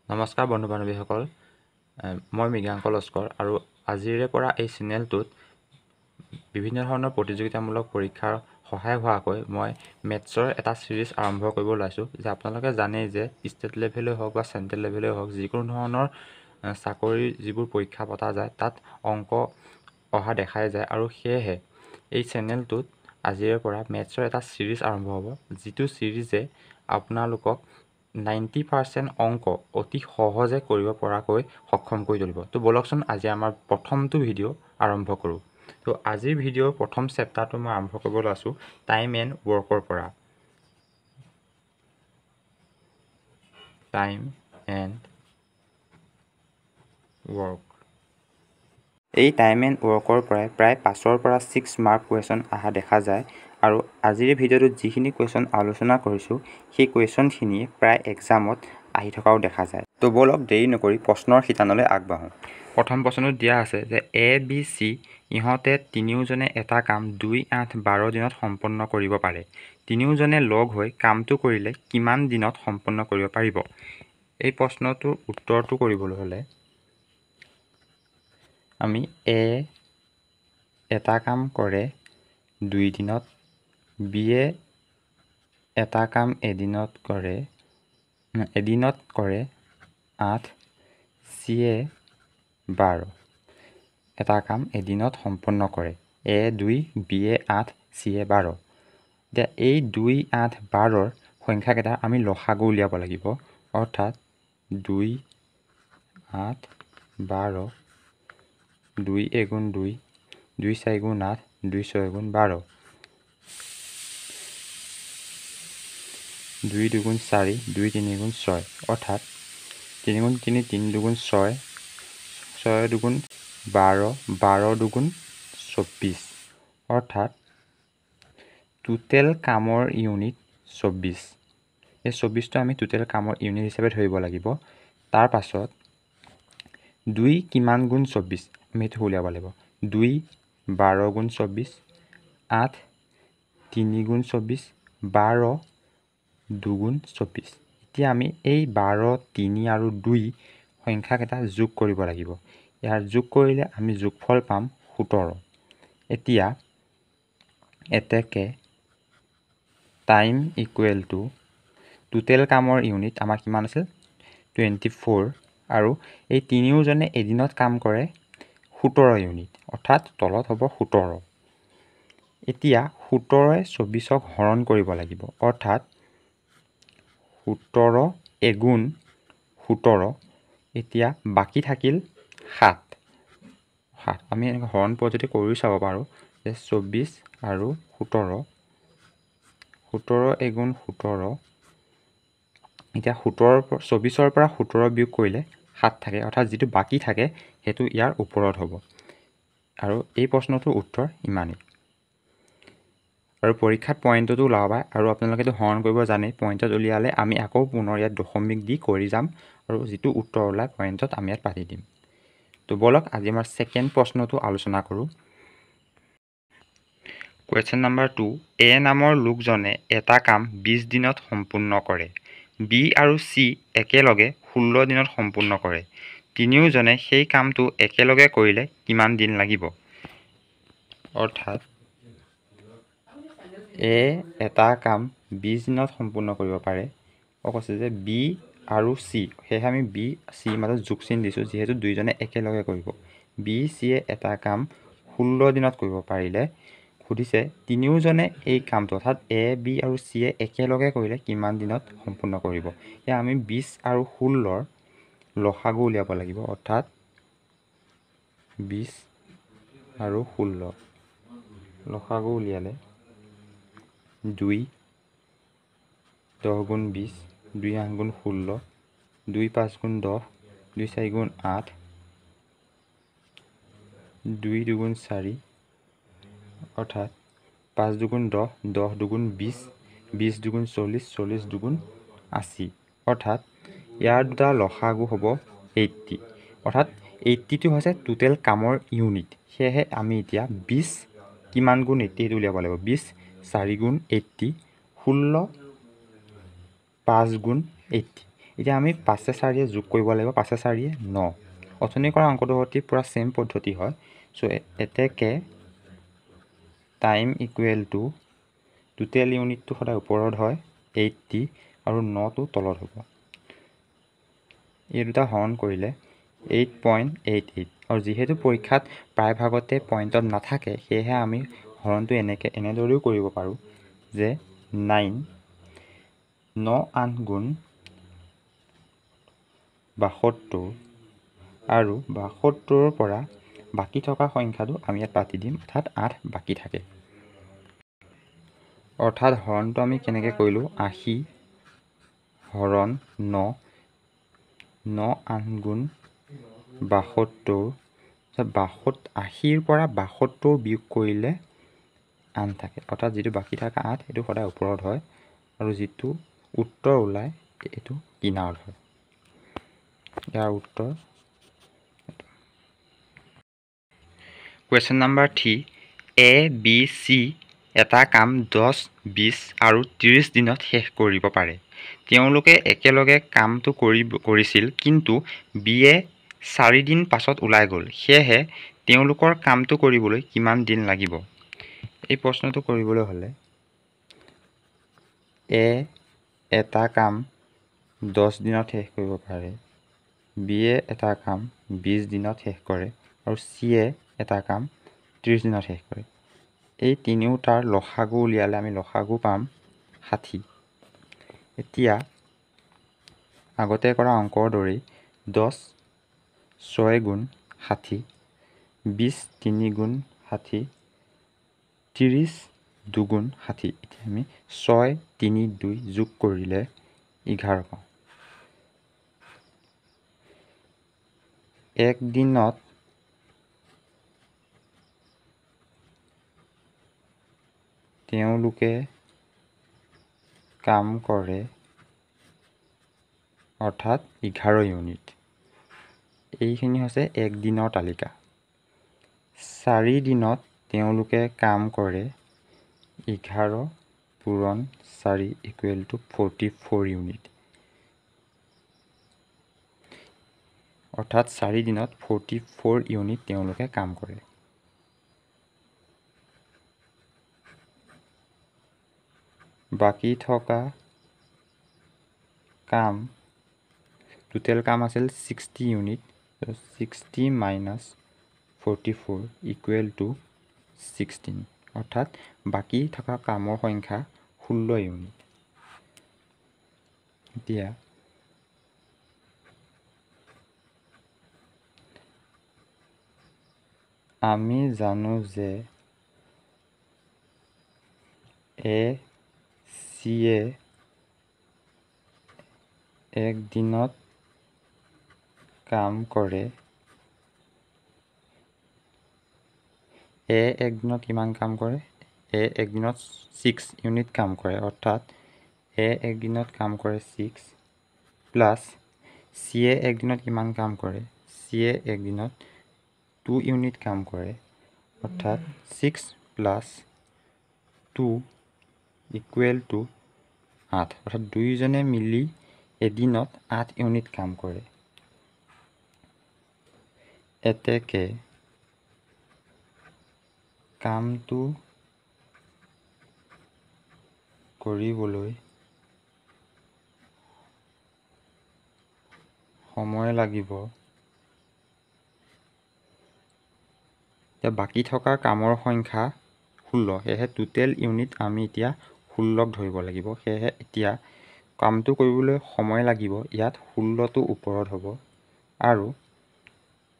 নমস্কাৰ বন্ধু বান্ধৱীসকল, মই মৃগাংক লস্কৰ আৰু আজিৰে পৰা এই চেনেলটোত বিভিন্ন ধৰণৰ প্ৰতিযোগিতামূলক পৰীক্ষাৰ সহায় হোৱাকৈ মই মেথছৰ এটা ছিৰিজ আৰম্ভ কৰিব ওলাইছোঁ। যে আপোনালোকে জানেই যে ষ্টেট লেভেলেই হওক বা চেণ্ট্ৰেল লেভেলেই হওক, যিকোনো ধৰণৰ চাকৰিৰ যিবোৰ পৰীক্ষা পতা যায় তাত অংক অহা দেখাই যায়, আৰু সেয়েহে এই চেনেলটোত আজিৰে পৰা মেথছৰ এটা ছিৰিজ আৰম্ভ হ'ব, যিটো ছিৰিজে আপোনালোকক 90% অংক অতি সহজে কৰিব পৰাকৈ সক্ষম কৰি তুলিব। তো বলকচোন আজি আমাৰ প্ৰথমটো ভিডিঅ' আৰম্ভ কৰোঁ। তো আজিৰ ভিডিঅ'ৰ প্ৰথম চেপ্টাৰটো মই আৰম্ভ কৰিব লৈছোঁ টাইম এণ্ড ৱৰ্কৰ পৰা। Time and work. এই টাইম এণ্ড ৱৰ্কৰ পৰাই প্ৰায় 5ৰ পৰা 6 মাৰ্ক কুৱেশ্যন অহা দেখা যায়, আৰু আজিৰ ভিডিঅ'টোত যিখিনি কুৱেশ্যন আলোচনা কৰিছোঁ সেই কুৱেশ্যনখিনিয়ে প্ৰায় এক্সামত আহি থকাও দেখা যায়। তো বলক দেৰি নকৰি প্ৰশ্নৰ শিতানলৈ আগবাঢ়োঁ। প্ৰথম প্ৰশ্নটোত দিয়া আছে যে ABC ইহঁতে তিনিওজনে এটা কাম 2, 8, 12 দিনত সম্পন্ন কৰিব পাৰে। তিনিওজনে লগ হৈ কামটো কৰিলে কিমান দিনত সম্পন্ন কৰিব পাৰিব? এই প্ৰশ্নটোৰ উত্তৰটো কৰিবলৈ হ'লে আমি এটা কাম কৰে 2 দিনত, বিয়ে এটা কাম এদিনত কৰে 8, চিয়ে 12 এটা কাম এদিনত সম্পন্ন কৰে। 2, বিয়ে 8, চিয়ে 12। এতিয়া এই 2, 8, 12ৰ সংখ্যাকেইটা আমি লসাগু উলিয়াব লাগিব, অৰ্থাৎ 2, 8, 12, 2 এগুণ 2, 2 4 গুণ 8, 2 6 গুণ 12, 2 দুগুণ 4, 2 3 গুণ 6, অৰ্থাৎ 3 গুণ 3, 3 দুগুণ 6, 6 দুগুণ 12, 12 দুগুণ 24, অৰ্থাৎ টোটেল কামৰ ইউনিট 24। এই 24টো আমি টোটেল কামৰ ইউনিট হিচাপে ধৰিব লাগিব। তাৰ পাছত 2 কিমান গুণ 24 আমি সেইটো উলিয়াব লাগিব। 2 12 গুণ 24, 8 3 গুণ 24, 12 দুগুণ 24। এতিয়া আমি এই 12, 3 আৰু 2 সংখ্যাকেইটা যোগ কৰিব লাগিব। ইয়াৰ যোগ কৰিলে আমি যোগফল পাম 17। এতিয়া এতেকে টাইম ইকুৱেল টু টোটেল কামৰ ইউনিট আমাৰ কিমান আছিল? 24, আৰু এই তিনিওজনে এদিনত কাম কৰে 17 ইউনিট, অৰ্থাৎ তলত হ'ব 17। এতিয়া 17ৰে 24ক হৰণ কৰিব লাগিব, অৰ্থাৎ 17 এগুণ 17। এতিয়া বাকী থাকিল 7। আমি এনেকৈ হৰণ পদ্ধতি কৰি চাব পাৰোঁ যে 24 আৰু 17, 17 এগুণ 17। এতিয়া 24ৰ পৰা 17 বিয়োগ কৰিলে 7 থাকে, অৰ্থাৎ যিটো বাকী থাকে সেইটো ইয়াৰ ওপৰত হ'ব। আৰু এই প্ৰশ্নটোৰ উত্তৰ ইমানেই। আৰু পৰীক্ষাত পইণ্টতো ওলাবা, আৰু আপোনালোকেতো হৰণ কৰিব জানেই। পইণ্টত উলিয়ালে আমি আকৌ পুনৰ ইয়াত দশমিক দি কৰি যাম, আৰু যিটো উত্তৰ ওলায় পইণ্টত আমি ইয়াত পাতি দিম। তো বলক আজি আমাৰ ছেকেণ্ড প্ৰশ্নটো আলোচনা কৰোঁ। কুৱেশ্যন নম্বৰ 2, এ নামৰ লোকজনে এটা কাম 20 দিনত সম্পূৰ্ণ কৰে। বি আৰু চি একেলগে 16 দিনত সম্পূৰ্ণ কৰে। তিনিওজনে সেই কামটো একেলগে কৰিলে কিমান দিন লাগিব? অৰ্থাৎ এ এটা কাম 20 দিনত সম্পূৰ্ণ কৰিব পাৰে, কৈছে যে বি আৰু চি, সেয়েহে আমি বি চি মাজত যোগ চিন দিছোঁ, যিহেতু দুইজনে একেলগে কৰিব। বি চিয়ে এটা কাম 16 দিনত কৰিব পাৰিলে সুধিছে তিনিওজনে এই কামটো, অৰ্থাৎ এ বি আৰু চিয়ে একেলগে কৰিলে কিমান দিনত সম্পূৰ্ণ কৰিব। এতিয়া আমি 20 আৰু 16ৰ লসাগু উলিয়াব লাগিব, অৰ্থাৎ 20 আৰু 16 লসাগু উলিয়ালে 2 10 গুণ 20, 2 8 গুণ 16, 2 5 গুণ 10, 2 4 গুণ 8, 2 দুগুণ 4, অৰ্থাৎ 5 দুগুণ 10, 10 দুগুণ 20, 20 দুগুণ 40, 40 দুগুণ 80, অৰ্থাৎ ইয়াৰ দুটা লসাগু হ'ব 80। অৰ্থাৎ 80টো হৈছে টোটেল কামৰ ইউনিট। সেয়েহে আমি এতিয়া 20 কিমান গুণ 80 সেইটো উলিয়াব লাগিব। 20 4 গুণ 80, 16 5 গুণ 80। এতিয়া আমি 5 4 যোগ কৰিব লাগিব। 5 4 9। অথনি কৰা অংকটোৰ সৈতে পূৰা ছেম পদ্ধতি হয়। চ' এতেকে টাইম ইকুৱেল টু টোটেল ইউনিটটো সদায় ওপৰত হয় 80 আৰু 9টো তলত হ'ব। এই দুটা হৰণ কৰিলে 8.88 আৰু যিহেতু পৰীক্ষাত প্ৰায়ভাগতে পইণ্টত নাথাকে, সেয়েহে আমি হৰণটো এনেদৰেও কৰিব পাৰোঁ যে 9 8 গুণ 72 আৰু 72ৰ পৰা বাকী থকা সংখ্যাটো আমি ইয়াত পাতি দিম, অৰ্থাৎ 8 বাকী থাকে। অৰ্থাৎ হৰণটো আমি কেনেকৈ কৰিলোঁ, 80 হৰণ 9 8 গুণ 72, 80ৰ পৰা 72 বিয়োগ কৰিলে 8 থাকে, অৰ্থাৎ যিটো বাকী থকা 8 সেইটো সদায় ওপৰত হয় আৰু যিটো উত্তৰ ওলায় এইটো কিনাৰত হয়। ইয়াৰ উত্তৰ কুৱেশ্যন নম্বৰ 3, ABC এটা কাম 10, 20 আৰু 30 দিনত শেষ কৰিব পাৰে। তেওঁলোকে একেলগে কামটো কৰিছিল, কিন্তু বিয়ে 4 দিন পাছত ওলাই গ'ল। সেয়েহে তেওঁলোকৰ কামটো কৰিবলৈ কিমান দিন লাগিব? এই প্ৰশ্নটো কৰিবলৈ হ'লে এ এটা কাম 10 দিনত শেষ কৰিব পাৰে, বিয়ে এটা কাম 20 দিনত শেষ কৰে আৰু চিয়ে এটা কাম 30 দিনত শেষ কৰে। এই তিনিওটাৰ লসাগু উলিয়ালে আমি লসাগু পাম 60। এতিয়া আগতে কৰা অংকৰ দৰেই 10 6 গুণ 60, 20 3 গুণ 60, 30 2 গুণ 60। এতিয়া আমি 6 3 2 যোগ কৰিলে 11 পাওঁ। এক দিনত তেওঁলোকে কাম কৰে, অৰ্থাৎ 11 ইউনিট। এইখিনি হৈছে এক দিনৰ তালিকা। 4 দিনত তেওঁলোকে কাম কৰে 11 পূৰণ 4 ইকুৱেল টু 44 ইউনিট, অৰ্থাৎ 4 দিনত 44 ইউনিট তেওঁলোকে কাম কৰে। বাকী থকা কাম, টোটেল কাম আছিল 60 ইউনিট, 60 মাইনাছ 44 ইকুৱেল টু 16, অৰ্থাৎ বাকী থকা কামৰ সংখ্যা 16 ইউনিট। এতিয়া আমি জানো যে চিয়ে এক দিনত কাম কৰে, এক দিনত কিমান কাম কৰে? এক দিনত 6 ইউনিট কাম কৰে, অৰ্থাৎ এক দিনত কাম কৰে 6 প্লাছ চিয়ে এক দিনত কিমান কাম কৰে? চিয়ে এক দিনত 2 ইউনিট কাম কৰে, অৰ্থাৎ 6 প্লাছ 2 ইকুৱেল টু 8, অৰ্থাৎ দুয়োজনে মিলি এদিনত 8 ইউনিট কাম কৰে। এতেকে কামটো কৰিবলৈ সময় লাগিব। এতিয়া বাকী থকা কামৰ সংখ্যা 16, সেয়েহে টোটেল ইউনিট আমি এতিয়া 16ক ধৰিব লাগিব। সেয়েহে এতিয়া কামটো কৰিবলৈ সময় লাগিব, ইয়াত 16টো ওপৰত হ'ব আৰু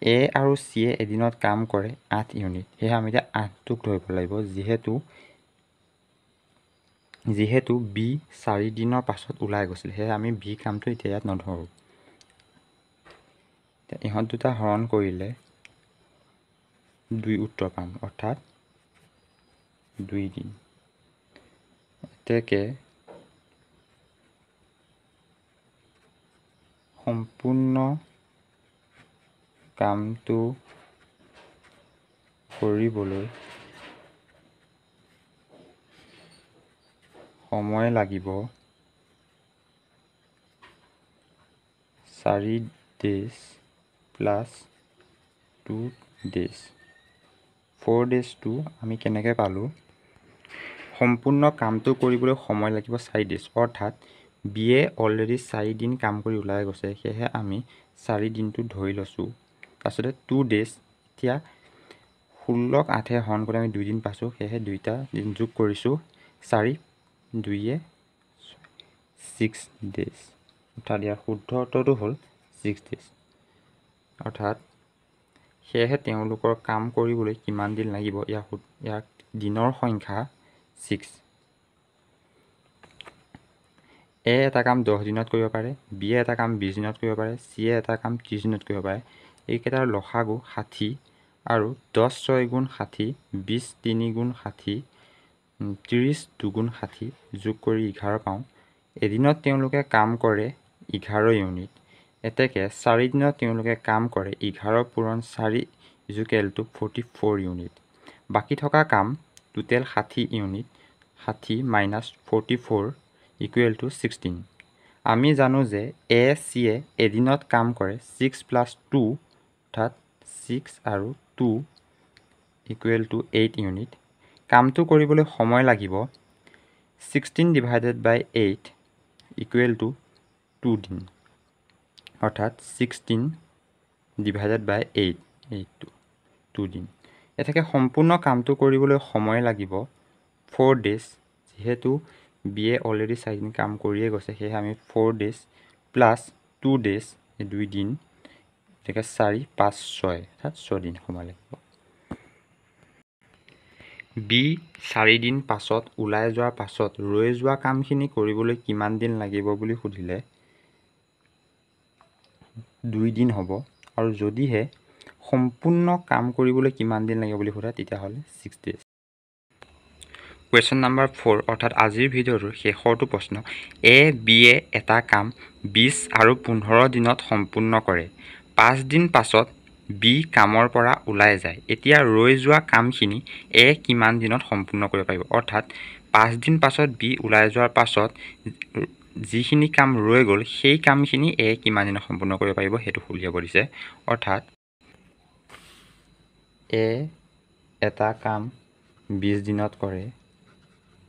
এ আৰু চিয়ে এদিনত কাম কৰে 8 ইউনিট, সেয়েহে আমি এতিয়া 8টোক ধৰিব লাগিব। যিহেতু বি 4 দিনৰ পাছত ওলাই গৈছিল, সেয়েহে আমি বি কামটো এতিয়া ইয়াত নধৰোঁ। ইহঁত দুটা হৰণ কৰিলে 2 উত্তৰ পাম, অৰ্থাৎ 2 দিন। এতেকে সম্পূৰ্ণ কামটো কৰিবলৈ সময় লাগিব 4 days plus 2 days 4 daysটো আমি কেনেকৈ পালোঁ সম্পূৰ্ণ কামটো কৰিবলৈ সময় লাগিব 4 days অৰ্থাৎ বিয়ে অলৰেডি 4 দিন কাম কৰি ওলাই গৈছে সেয়েহে আমি 4 দিনটো ধৰি লৈছোঁ তাৰপিছতে 2 days এতিয়া 16ক 8 হৰণ কৰি আমি 2 দিন পাইছোঁ সেয়েহে দুইটা দিন যোগ কৰিছোঁ 4 2 6 days অৰ্থাৎ ইয়াৰ শুদ্ধ উত্তৰটো হ'ল 6 days অৰ্থাৎ সেয়েহে তেওঁলোকৰ কাম কৰিবলৈ কিমান দিন লাগিব ইয়াক দিনৰ সংখ্যা 6 এ এটা কাম 10 দিনত কৰিব পাৰে বি এটা কাম 20 দিনত কৰিব পাৰে চি এটা কাম 30 দিনত কৰিব পাৰে এইকেইটাৰ লসাগু 60 আৰু 10 6 গুণ 60 20 3 গুণ 60 30 2 গুণ 60 যোগ কৰি 11 পাওঁ এদিনত তেওঁলোকে কাম কৰে 11 ইউনিট এতেকে 4 দিনত তেওঁলোকে কাম কৰে 11 পূৰণ 4 = 44 ইউনিট বাকি থকা কাম টোটেল 60 ইউনিট 60 - 44 = 16 আমি জানো যে এ চি এ এদিনত কাম কৰে 6 + 2 অৰ্থাৎ 6 আৰু 2 = 8 ইউনিট কামটো কৰিবলৈ সময় লাগিব 16 / 8 = 2 দিন অৰ্থাৎ 16 / 8 এইটো 2 দিন এতেকে সম্পূৰ্ণ কামটো কৰিবলৈ সময় লাগিব 4 days যেহেতু বিয়ে অলৰেডি 4 দিন কাম কৰিয়ে গৈছে সেয়েহে আমি 4 days plus 2 days 2 দিন এতেকে 4 5 6 অৰ্থাৎ 6 দিন সময় লাগিব বি 4 দিন পাছত ওলাই যোৱাৰ পাছত ৰৈ যোৱা কামখিনি কৰিবলৈ কিমান দিন লাগিব বুলি সুধিলে 2 দিন হ'ব আৰু যদিহে সম্পূৰ্ণ কাম কৰিবলৈ কিমান দিন লাগিব বুলি সোধে তেতিয়াহ'লে 6 days কুৱেশ্যন নম্বৰ 4 অৰ্থাৎ আজিৰ ভিডিঅ'টোৰ শেষৰটো প্ৰশ্ন এ বি এ এটা কাম 20 আৰু 15 দিনত সম্পূৰ্ণ কৰে 5 দিন পাছত বি কামৰ পৰা ওলাই যায় এতিয়া ৰৈ যোৱা কামখিনি এ কিমান দিনত সম্পূৰ্ণ কৰিব পাৰিব অৰ্থাৎ 5 দিন পাছত বি ওলাই যোৱাৰ পাছত যিখিনি কাম ৰৈ গ'ল সেই কামখিনি এ কিমান দিনত সম্পূৰ্ণ কৰিব পাৰিব সেইটো উলিয়াব দিছে অৰ্থাৎ এ এটা কাম 20 দিনত কৰে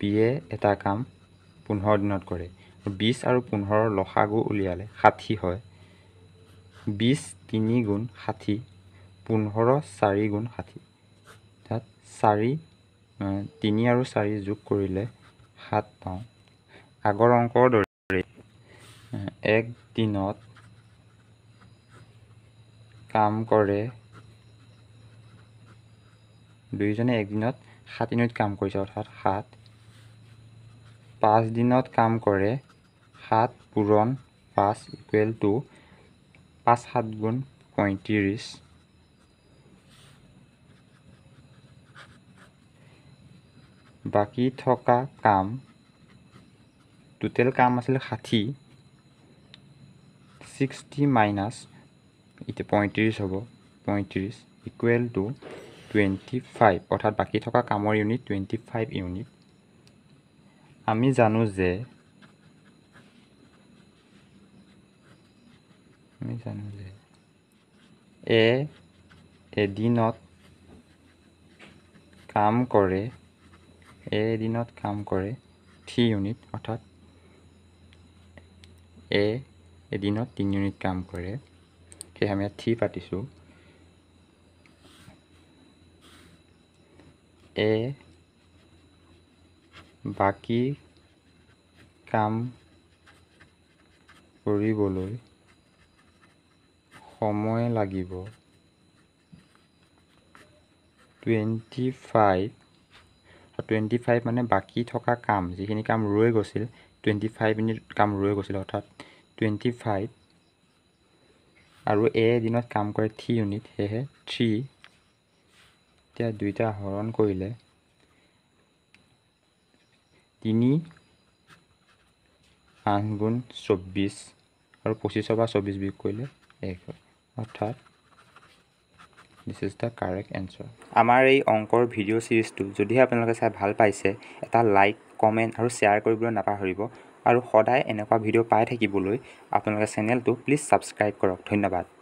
বি এ এটা কাম 15 দিনত কৰে 20 আৰু 15 লসাগু উলিয়ালে 60 হয় 20 3 গুণ 60 15 4 গুণ 60 অৰ্থাৎ 4 3 আৰু 4 যোগ কৰিলে 7 পাওঁ আগৰ অংকৰ দৰে এক দিনত কাম কৰে দুইজনে একদিনত 7 ইউনিট কাম কৰিছে অৰ্থাৎ 7 5 দিনত কাম কৰে 7 পূৰণ 5 = 5 7 গুণ 35 বাকি থকা কাম টোটেল কাম আছিল 60 60 মাইনাছ এতিয়া 35 হ'ব 35 = 25 অৰ্থাৎ বাকি থকা কামৰ ইউনিট 25 ইউনিট আমি জানো যে এ এদিনত কাম কৰে 3 ইউনিট অৰ্থাৎ এ এদিনত 3 ইউনিট কাম কৰে সেয়ে আমি 3 পাতিছোঁ এ বাকি কাম কৰিবলৈ সময় লাগিব 25 মানে বাকি থকা কাম যিখিনি কাম ৰৈ গৈছিল 25 মিনিট কাম ৰৈ গৈছিল অৰ্থাৎ 25 আৰু এ দিনত কাম কৰে 3 ইউনিট সেয়েহে 3 এতিয়া দুইটা হৰণ কৰিলে 3 8 গুণ 24 আৰু 25 পৰা 24 বিয়োগ কৰিলে 1 হয় অৰ্থাৎ this is the correct answer আমাৰ এই অংকৰ ভিডিঅ' চিৰিজটো যদিহে আপোনালোকে চাই ভাল পাইছে এটা লাইক কমেণ্ট আৰু শ্বেয়াৰ কৰিবলৈ নাপাহৰিব আৰু সদায় এনেকুৱা ভিডিঅ' পাই থাকিবলৈ আপোনালোকে চেনেলটো প্লিজ ছাবস্ক্ৰাইব কৰক। ধন্যবাদ।